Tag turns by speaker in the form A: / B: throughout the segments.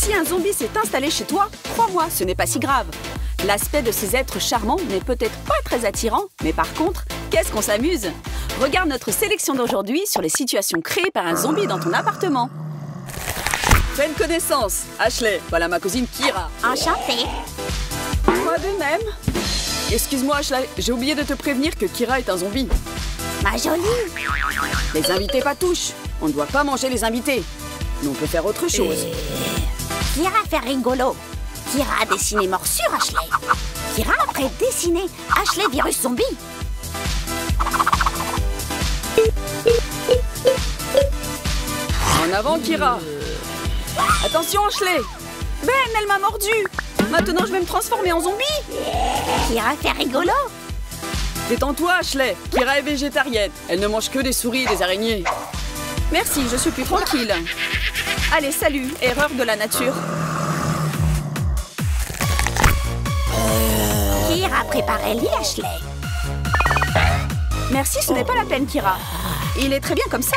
A: Si un zombie s'est installé chez toi, crois-moi, ce n'est pas si grave. L'aspect de ces êtres charmants n'est peut-être pas très attirant, mais par contre, qu'est-ce qu'on s'amuse! Regarde notre sélection d'aujourd'hui sur les situations créées par un zombie dans ton appartement. Pleine connaissance, Ashley, voilà ma cousine Kira.
B: Enchantée.
A: Moi de même. Excuse-moi Ashley, j'ai oublié de te prévenir que Kira est un zombie.
B: Ma jolie.
A: Les invités pas touchent. On ne doit pas manger les invités. Mais on peut faire autre chose.
B: Kira fait rigolo. Kira a dessiné morsure, Ashley. Kira après dessiner Ashley virus zombie.
A: En avant Kira. Attention Ashley. Ben, elle m'a mordu. Maintenant je vais me transformer en zombie.
B: Kira fait rigolo.
A: Détends-toi Ashley. Kira est végétarienne. Elle ne mange que des souris et des araignées. Merci, je suis plus tranquille. Allez, salut, erreur de la nature.
B: Kira prépare le lit, Ashley.
A: Merci, ce n'est pas la peine, Kira. Il est très bien comme ça.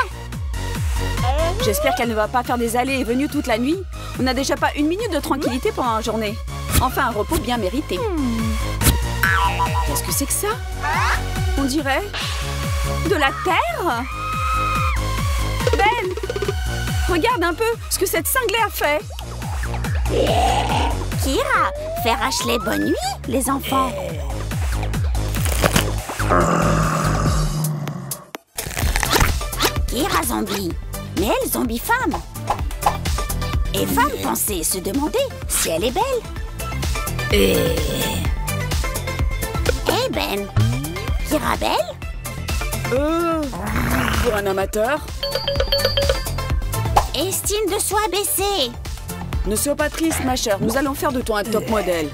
A: J'espère qu'elle ne va pas faire des allées et venues toute la nuit. On n'a déjà pas une minute de tranquillité pendant la journée. Enfin, un repos bien mérité. Qu'est-ce que c'est que ça? On dirait... de la terre? Ben! Regarde un peu ce que cette cinglée a fait.
B: Kira, faire Ashley bonne nuit, les enfants. Kira zombie, mais elle zombie femme. Et femme pensait se demander si elle est belle. Eh Ben, Kira belle?
A: Pour un amateur.
B: Estime de soi baissée.
A: Ne sois pas triste, ma chère. Nous allons faire de toi un top modèle.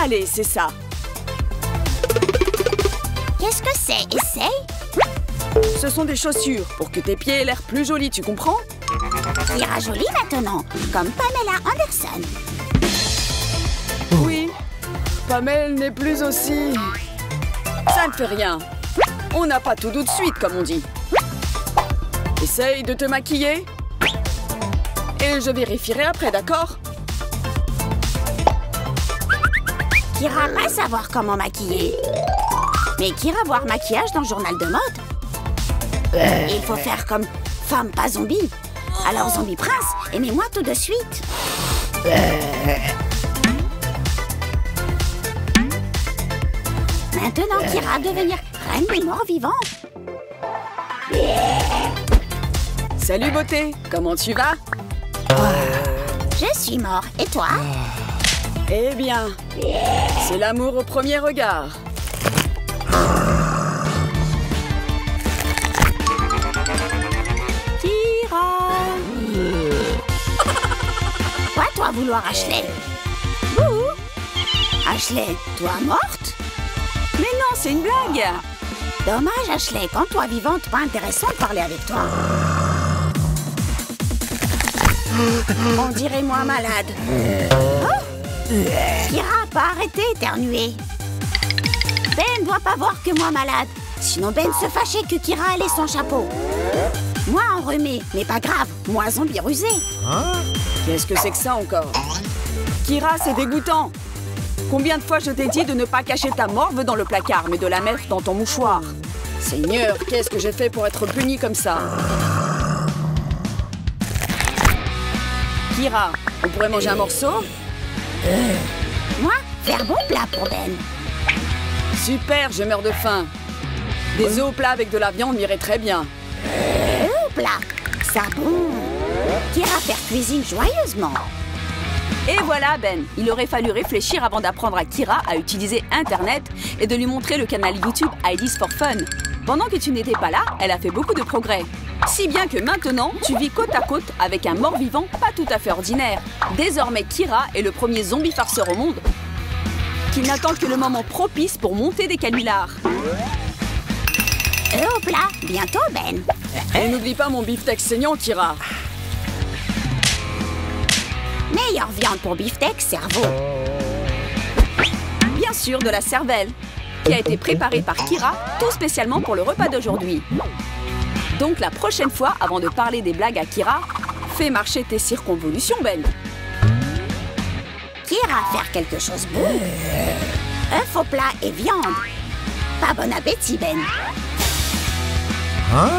A: Allez, c'est ça.
B: Qu'est-ce que c'est? Essaye.
A: Ce sont des chaussures pour que tes pieds aient l'air plus jolis, tu comprends?
B: Kira jolie maintenant, comme Pamela Anderson.
A: Oui. Pamela n'est plus aussi... Ça ne fait rien. On n'a pas tout de suite, comme on dit. Essaye de te maquiller. Et je vérifierai après, d'accord?
B: Kira pas savoir comment maquiller. Mais Kira voir maquillage dans le journal de mode. Il faut faire comme femme pas zombie. Alors zombie prince, aimez-moi tout de suite. Maintenant Kira devenir reine des morts vivants.
A: Salut beauté, comment tu vas?
B: Je suis mort, et toi?
A: Eh bien, c'est l'amour au premier regard.
B: Kira. Quoi toi vouloir Ashley? Ouh. Ashley, toi morte?
A: Mais non, c'est une blague.
B: Dommage Ashley, quand toi vivante, pas intéressant de parler avec toi. On dirait moi malade. Oh! Kira, pas arrêter d'éternuer. Ben doit pas voir que moi malade. Sinon Ben se fâchait que Kira allait son chapeau. Moi enrhumé, mais pas grave. Moi zombie rusé.
A: Qu'est-ce que c'est que ça encore? Kira, c'est dégoûtant. Combien de fois je t'ai dit de ne pas cacher ta morve dans le placard, mais de la mettre dans ton mouchoir? Seigneur, qu'est-ce que j'ai fait pour être punie comme ça? Kira, on pourrait manger un morceau?
B: Moi, faire bon plat pour Ben.
A: Super, je meurs de faim. Des œufs au plat avec de la viande m'irait très bien.
B: Plat, ça bon. Kira faire cuisine joyeusement.
A: Et voilà Ben, il aurait fallu réfléchir avant d'apprendre à Kira à utiliser Internet et de lui montrer le canal YouTube Ideas for Fun. Pendant que tu n'étais pas là, elle a fait beaucoup de progrès. Si bien que maintenant, tu vis côte à côte avec un mort-vivant pas tout à fait ordinaire. Désormais, Kira est le premier zombie farceur au monde qui n'attend que le moment propice pour monter des canulars.
B: Au plat, bientôt Ben.
A: Et n'oublie pas mon beefsteak saignant, Kira.
B: Meilleure viande pour beefsteak, cerveau.
A: Bien sûr, de la cervelle, qui a été préparée par Kira, tout spécialement pour le repas d'aujourd'hui. Donc la prochaine fois, avant de parler des blagues à Kira, fais marcher tes circonvolutions, Ben.
B: Kira faire quelque chose de bon. Œuf au plat et viande. Pas bon appétit, Ben.
C: Hein?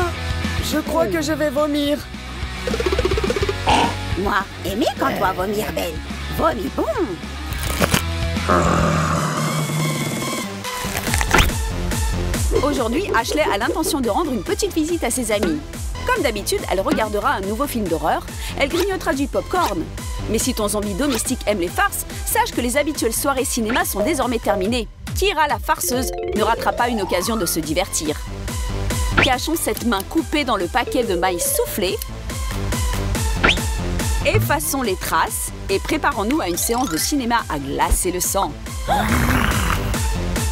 C: Je crois que je vais vomir.
B: Moi, aimé quand toi vomir, Ben. Vomis bon.
A: Aujourd'hui, Ashley a l'intention de rendre une petite visite à ses amis. Comme d'habitude, elle regardera un nouveau film d'horreur, elle grignotera du popcorn. Mais si ton zombie domestique aime les farces, sache que les habituelles soirées cinéma sont désormais terminées. Kira, la farceuse, ne ratera pas une occasion de se divertir. Cachons cette main coupée dans le paquet de maïs soufflé. Effaçons les traces et préparons-nous à une séance de cinéma à glacer le sang.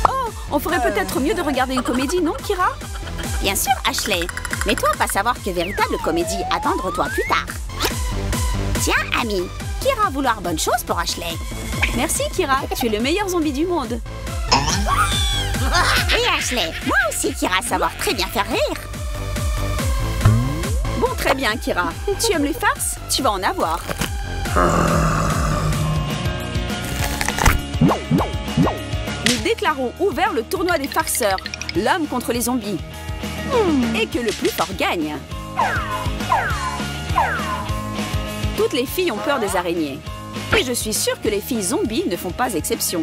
A: Oh, on ferait peut-être mieux de regarder une comédie, non, Kira?
B: Bien sûr, Ashley. Mais toi, pas savoir que véritable comédie, attendre-toi plus tard. Tiens, ami, Kira vouloir bonne chose pour Ashley.
A: Merci, Kira. Tu es le meilleur zombie du monde.
B: Et Ashley, moi aussi, Kira savoir très bien faire rire.
A: Bon, très bien, Kira. Tu aimes les farces? Tu vas en avoir. Nous déclarons ouvert le tournoi des farceurs, l'homme contre les zombies. Et que le plus fort gagne. Toutes les filles ont peur des araignées. Et je suis sûre que les filles zombies ne font pas exception.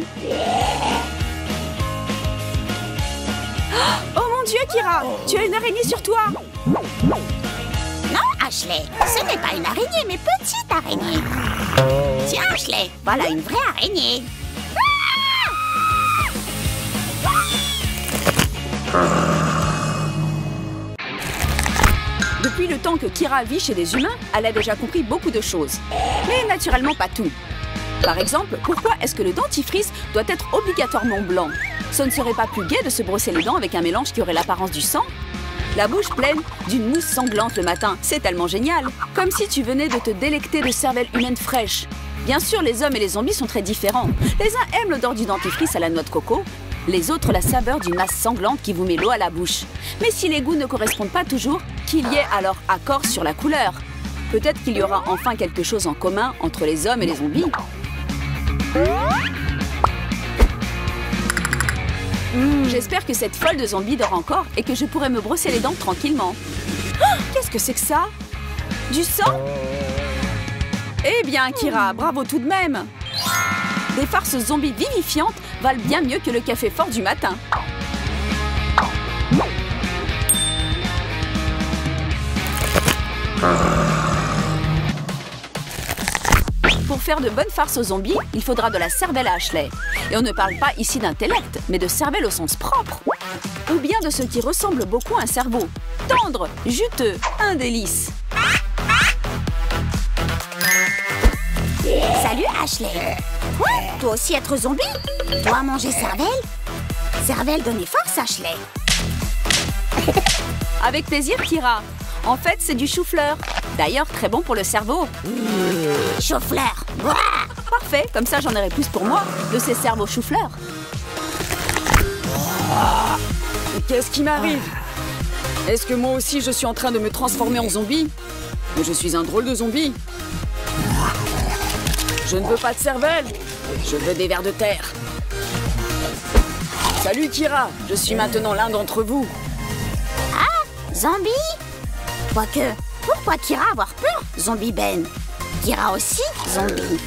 A: Oh mon Dieu, Kira! Tu as une araignée sur toi!
B: Non, Ashley, ce n'est pas une araignée, mais petite araignée. Tiens, Ashley, voilà une vraie araignée.
A: Depuis le temps que Kira vit chez des humains, elle a déjà compris beaucoup de choses. Mais naturellement pas tout. Par exemple, pourquoi est-ce que le dentifrice doit être obligatoirement blanc? Ce ne serait pas plus gai de se brosser les dents avec un mélange qui aurait l'apparence du sang? La bouche pleine d'une mousse sanglante le matin, c'est tellement génial. Comme si tu venais de te délecter de cervelle humaine fraîche. Bien sûr, les hommes et les zombies sont très différents. Les uns aiment l'odeur du dentifrice à la noix de coco, les autres la saveur d'une masse sanglante qui vous met l'eau à la bouche. Mais si les goûts ne correspondent pas toujours, qu'il y ait alors accord sur la couleur. Peut-être qu'il y aura enfin quelque chose en commun entre les hommes et les zombies. J'espère que cette folle de zombie dort encore et que je pourrai me brosser les dents tranquillement. Oh, qu'est-ce que c'est que ça? Du sang? Eh bien, Kira, bravo tout de même. Des farces zombies vivifiantes valent bien mieux que le café fort du matin. Pour faire de bonnes farces aux zombies, il faudra de la cervelle à Ashley. Et on ne parle pas ici d'intellect, mais de cervelle au sens propre. Ou bien de ce qui ressemble beaucoup à un cerveau. Tendre, juteux, un délice.
B: Salut, Ashley. Quoi? Toi aussi être zombie? Toi manger cervelle? Cervelle donner force, Ashley.
A: Avec plaisir, Kira. En fait, c'est du chou-fleur. D'ailleurs, très bon pour le cerveau.
B: Chou-fleur.
A: Parfait, comme ça j'en aurai plus pour moi, de ces cerveaux chou-fleur.
C: Qu'est-ce qui m'arrive? Est-ce que moi aussi je suis en train de me transformer en zombie? Mais je suis un drôle de zombie. Je ne veux pas de cervelle. Je veux des vers de terre. Salut Kira, je suis maintenant l'un d'entre vous.
B: Ah, zombie? Quoique, pourquoi Kira avoir peur? Zombie Ben. Kira aussi, zombie.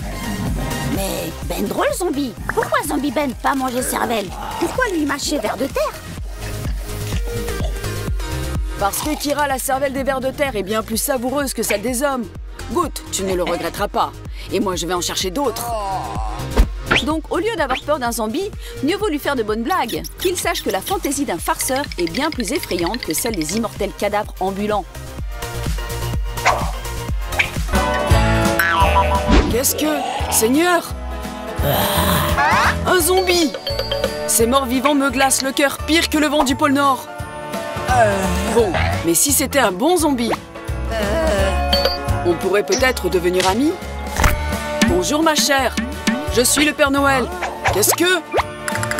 B: Mais Ben drôle zombie. Pourquoi zombie Ben pas manger cervelle? Pourquoi lui mâcher vers de terre?
C: Parce que Kira, la cervelle des vers de terre est bien plus savoureuse que celle des hommes. Goûte, tu ne le regretteras pas. Et moi, je vais en chercher d'autres.
A: Donc, au lieu d'avoir peur d'un zombie, mieux vaut lui faire de bonnes blagues. Qu'il sache que la fantaisie d'un farceur est bien plus effrayante que celle des immortels cadavres ambulants.
C: Qu'est-ce que... Seigneur! Un zombie! Ces morts vivants me glacent le cœur pire que le vent du pôle Nord. Bon, mais si c'était un bon zombie, on pourrait peut-être devenir amis? Bonjour ma chère, je suis le Père Noël. Qu'est-ce que...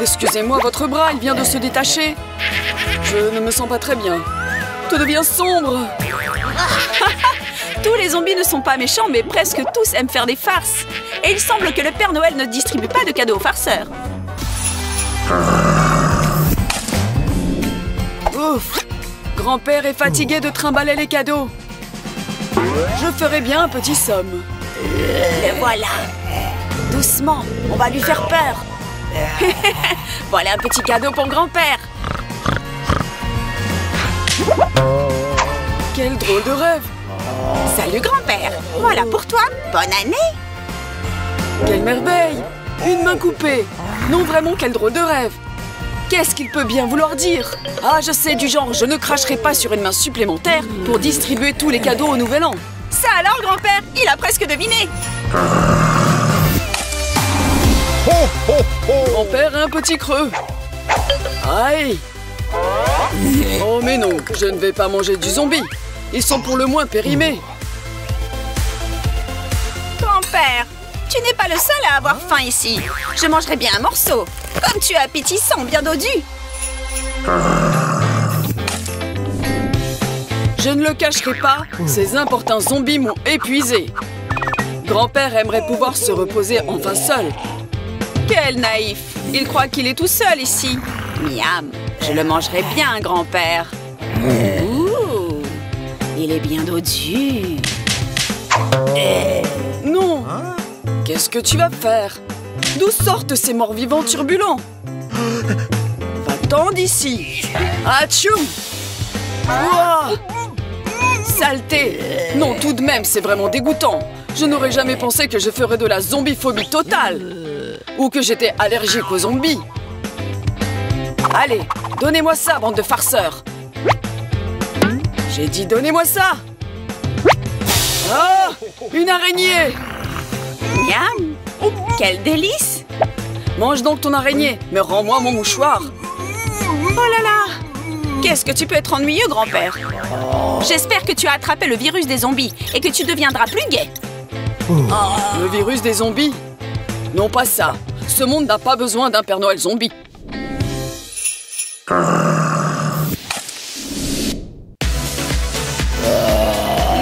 C: Excusez-moi, votre bras, il vient de se détacher. Je ne me sens pas très bien. Tout devient sombre.
A: Tous les zombies ne sont pas méchants, mais presque tous aiment faire des farces. Et il semble que le Père Noël ne distribue pas de cadeaux aux farceurs.
C: Ouf! Grand-père est fatigué de trimballer les cadeaux. Je ferai bien un petit somme.
B: Le voilà. Doucement, on va lui faire peur.
A: Voilà un petit cadeau pour grand-père.
C: Quel drôle de rêve!
B: Salut grand-père. Voilà pour toi. Bonne année.
C: Quelle merveille! Une main coupée! Non, vraiment, quel drôle de rêve! Qu'est-ce qu'il peut bien vouloir dire? Ah, je sais, du genre, je ne cracherai pas sur une main supplémentaire pour distribuer tous les cadeaux au Nouvel An.
A: Ça alors, grand-père? Il a presque deviné.
C: Grand-père a un petit creux. Aïe! Oh, mais non, je ne vais pas manger du zombie. Ils sont pour le moins périmés.
A: Grand-père, tu n'es pas le seul à avoir faim ici. Je mangerai bien un morceau. Comme tu es appétissant, bien dodu.
C: Je ne le cacherai pas, ces importuns zombies m'ont épuisé. Grand-père aimerait pouvoir se reposer enfin seul.
A: Quel naïf. Il croit qu'il est tout seul ici. Miam, je le mangerai bien, grand-père. Ouh, il est bien dodu.
C: Non! Qu'est-ce que tu vas faire? D'où sortent ces morts-vivants turbulents? Va-t'en d'ici! Atchoum! Ouah! Saleté! Non, tout de même, c'est vraiment dégoûtant. Je n'aurais jamais pensé que je ferais de la zombiphobie totale. Ou que j'étais allergique aux zombies. Allez, donnez-moi ça, bande de farceurs. J'ai dit donnez-moi ça! Ah! Une araignée!
A: Miam, quel délice.
C: Mange donc ton araignée, mais rends-moi mon mouchoir.
A: Oh là là! Qu'est-ce que tu peux être ennuyeux, grand-père? J'espère que tu as attrapé le virus des zombies et que tu deviendras plus gai.
C: Le virus des zombies? Non, pas ça. Ce monde n'a pas besoin d'un Père Noël zombie.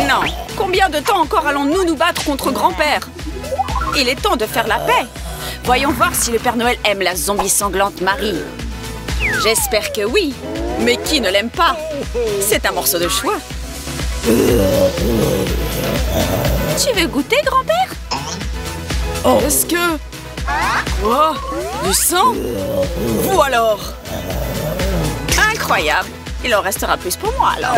A: Non. Combien de temps encore allons-nous nous battre contre grand-père? Il est temps de faire la paix. Voyons voir si le Père Noël aime la zombie sanglante Marie. J'espère que oui. Mais qui ne l'aime pas? C'est un morceau de choix. Tu veux goûter, grand-père?
C: Est-ce que... Quoi? Du sang? Vous alors?
A: Incroyable. Il en restera plus pour moi, alors.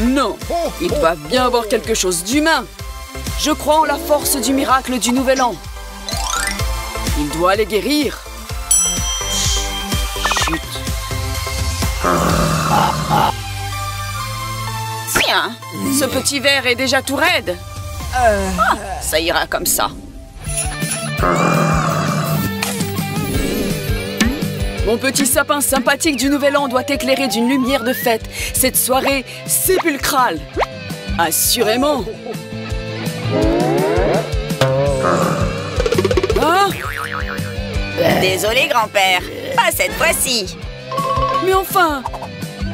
C: Non, ils doivent bien avoir quelque chose d'humain. Je crois en la force du miracle du Nouvel An. Il doit les guérir. Chut.
A: Tiens, ce petit verre est déjà tout raide. Ah, ça ira comme ça.
C: Mon petit sapin sympathique du Nouvel An doit éclairer d'une lumière de fête cette soirée sépulcrale. Assurément. Ah!
A: Désolé, grand-père. Pas cette fois-ci.
C: Mais enfin!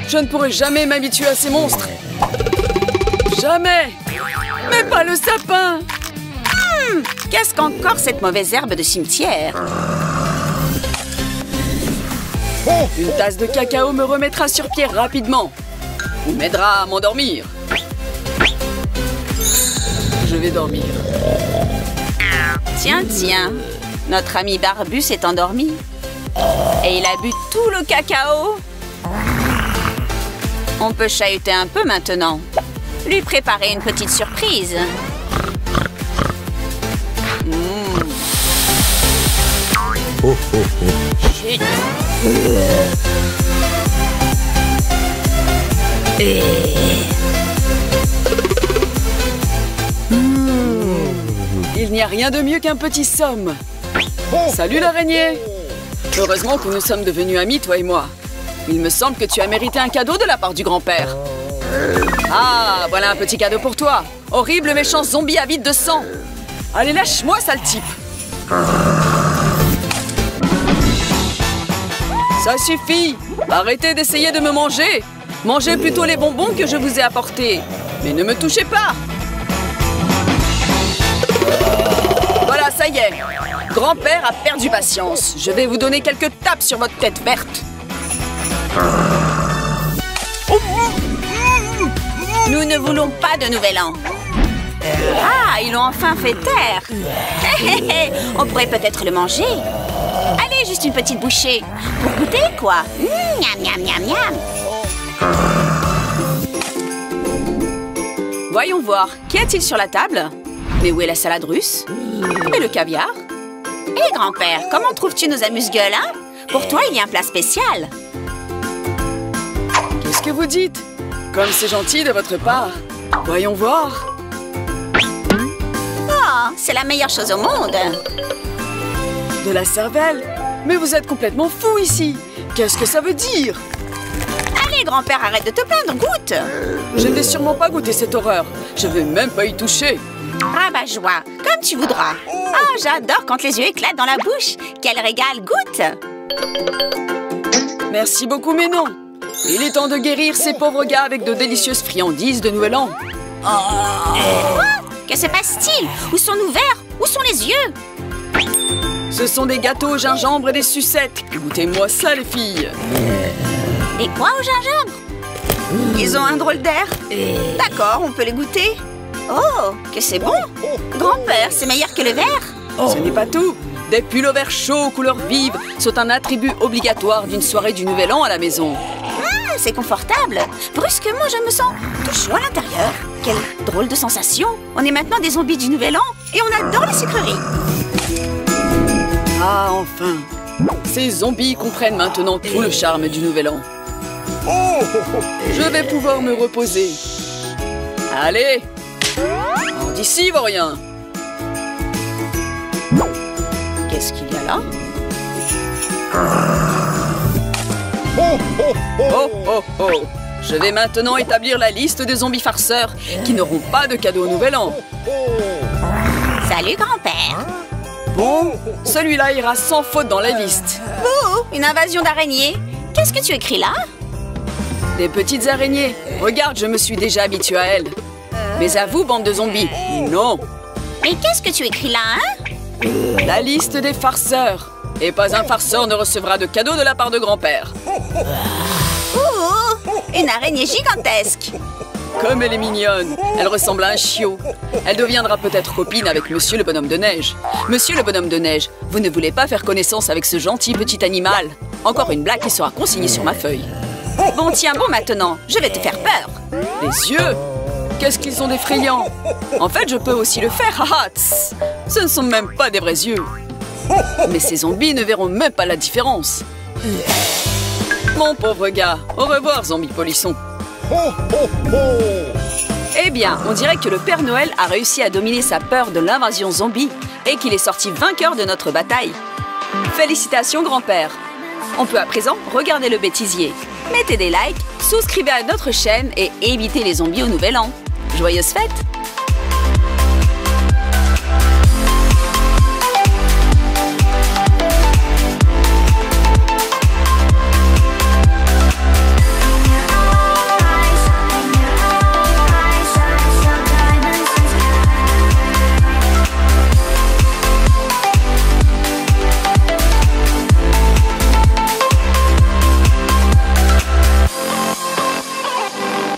C: Je ne pourrai jamais m'habituer à ces monstres. Jamais! Mais pas le sapin!
A: Qu'est-ce qu'encore cette mauvaise herbe de cimetière?
C: Une tasse de cacao me remettra sur pied rapidement. Ou m'aidera à m'endormir. Je vais dormir.
A: Tiens, tiens. Notre ami Barbu s'est endormi. Et il a bu tout le cacao. On peut chahuter un peu maintenant. Lui préparer une petite surprise. Chut.
C: Il n'y a rien de mieux qu'un petit somme. Salut l'araignée! Heureusement que nous sommes devenus amis, toi et moi. Il me semble que tu as mérité un cadeau de la part du grand-père. Ah, voilà un petit cadeau pour toi. Horrible méchant zombie avide de sang. Allez, lâche-moi, sale type. Ça suffit! Arrêtez d'essayer de me manger! Mangez plutôt les bonbons que je vous ai apportés! Mais ne me touchez pas! Voilà, ça y est! Grand-père a perdu patience. Je vais vous donner quelques tapes sur votre tête verte.
B: Nous ne voulons pas de nouvel an. Ah, ils l'ont enfin fait taire. On pourrait peut-être le manger. Allez, juste une petite bouchée. Pour goûter, quoi. Miam, miam, miam, miam.
A: Voyons voir, qu'y a-t-il sur la table? Mais où est la salade russe? Et le caviar?
B: Hé, grand-père, comment trouves-tu nos amuse-gueules, hein? Pour toi, il y a un plat spécial.
C: Qu'est-ce que vous dites? Comme c'est gentil de votre part. Voyons voir.
B: Oh, c'est la meilleure chose au monde.
C: De la cervelle? Mais vous êtes complètement fou ici. Qu'est-ce que ça veut dire?
B: Allez, grand-père, arrête de te plaindre, goûte.
C: Je ne vais sûrement pas goûter cette horreur. Je ne vais même pas y toucher.
B: Rabat-joie, comme tu voudras. Oh, j'adore quand les yeux éclatent dans la bouche. Quel régal, goûte.
C: Merci beaucoup, mais non. Il est temps de guérir ces pauvres gars avec de délicieuses friandises de Nouvel An.
B: Quoi? Que se passe-t-il? Où sont nos verres? Où sont les yeux?
C: Ce sont des gâteaux au gingembre et des sucettes. Goûtez-moi ça, les filles.
B: Et quoi au gingembre? Ils ont un drôle d'air. D'accord, on peut les goûter. Oh, que c'est bon. Grand-père, c'est meilleur que le verre.
C: Ce n'est pas tout. Des pullovers chauds couleur vive sont un attribut obligatoire d'une soirée du Nouvel An à la maison.
B: C'est confortable. Brusquement, je me sens tout chaud à l'intérieur. Quelle drôle de sensation. On est maintenant des zombies du Nouvel An et on adore les sucreries.
C: Ah, enfin. Ces zombies comprennent maintenant tout le charme du Nouvel An. Je vais pouvoir me reposer. Allez, d'ici, vaurien.
A: Qu'est-ce qu'il y a là?
C: Oh, oh, oh. Je vais maintenant établir la liste des zombies farceurs qui n'auront pas de cadeau au Nouvel An.
B: Salut, grand-père.
C: Bon, celui-là ira sans faute dans la liste.
B: Oh, une invasion d'araignées. Qu'est-ce que tu écris là?
C: Des petites araignées. Regarde, je me suis déjà habituée à elles. Mais à vous, bande de zombies, non.
B: Mais qu'est-ce que tu écris là, hein?
C: La liste des farceurs. Et pas un farceur ne recevra de cadeau de la part de grand-père.
B: Oh, une araignée gigantesque.
C: Comme elle est mignonne. Elle ressemble à un chiot. Elle deviendra peut-être copine avec Monsieur le Bonhomme de Neige. Monsieur le Bonhomme de Neige, vous ne voulez pas faire connaissance avec ce gentil petit animal? Encore une blague qui sera consignée sur ma feuille.
B: Bon, tiens, bon maintenant, je vais te faire peur.
C: Les yeux? Qu'est-ce qu'ils sont effrayants! En fait, je peux aussi le faire, haha! Ce ne sont même pas des vrais yeux. Mais ces zombies ne verront même pas la différence. Mon pauvre gars, au revoir, zombie polisson.
A: Eh bien, on dirait que le Père Noël a réussi à dominer sa peur de l'invasion zombie et qu'il est sorti vainqueur de notre bataille. Félicitations, grand-père! On peut à présent regarder le bêtisier. Mettez des likes, souscrivez à notre chaîne et évitez les zombies au Nouvel An. Joyeuses fêtes!